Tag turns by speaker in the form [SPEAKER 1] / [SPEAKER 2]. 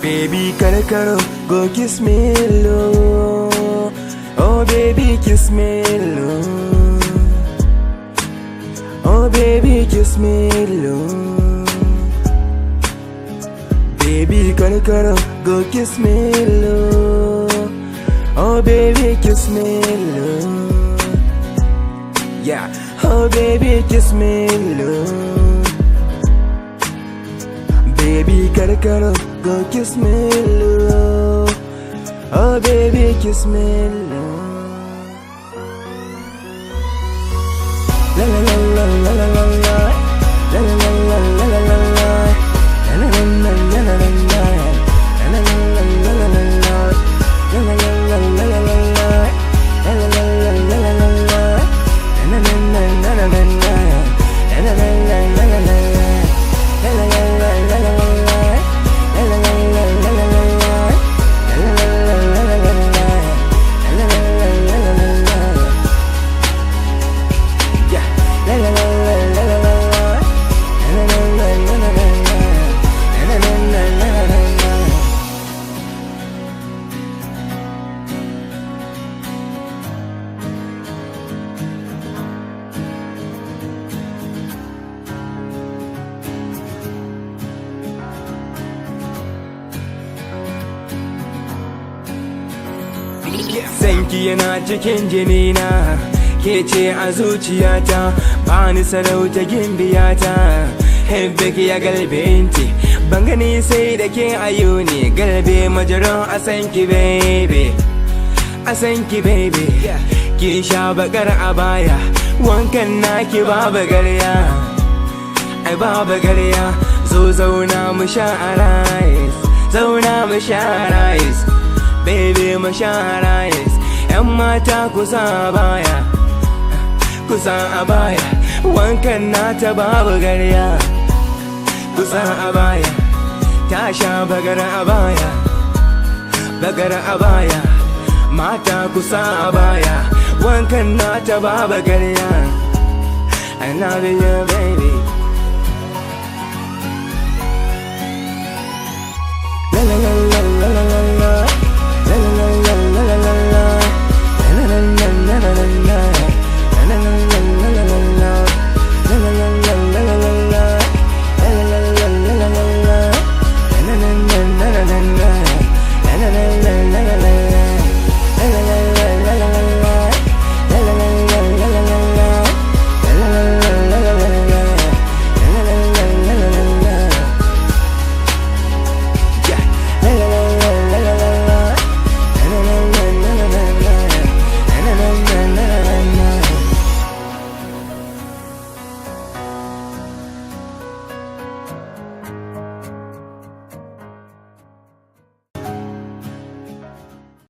[SPEAKER 1] Baby karo go kiss me low. Oh baby kiss me low. Oh baby kiss me low. Baby karo go kiss me low. Oh baby kiss me low. Yeah. Oh baby kiss me low. Baby karo go kiss me low. Oh baby kiss me low. La la la la la la la la. La la la la la la la la. La la la la la la la la. La la la la la la la. La la la la la la la la. La la la la la la la la. La la la la la la la. La la la la la la la. La la la la la la la. Sanki yana cikin jinina, ke ce a zuciyata, bani sarauta gimbiyata. Hibbiki ya galbe inti, ban gani sai da ke ayo ne. Galbe majaron a sanki baby, a sanki baby. Ki sha bakar a baya, wankan naki babu garya, ai babu garya. Zo zauna mu sha rice, zauna mu sha rice. Baby mu sha rice. Yan mata kusa a baya, kusa a baya. Wankan nata babu garya, kusa a baya. Ta sha bagar a baya, bagar a baya. Mata kusa a baya, wankan nata babu garya. I love you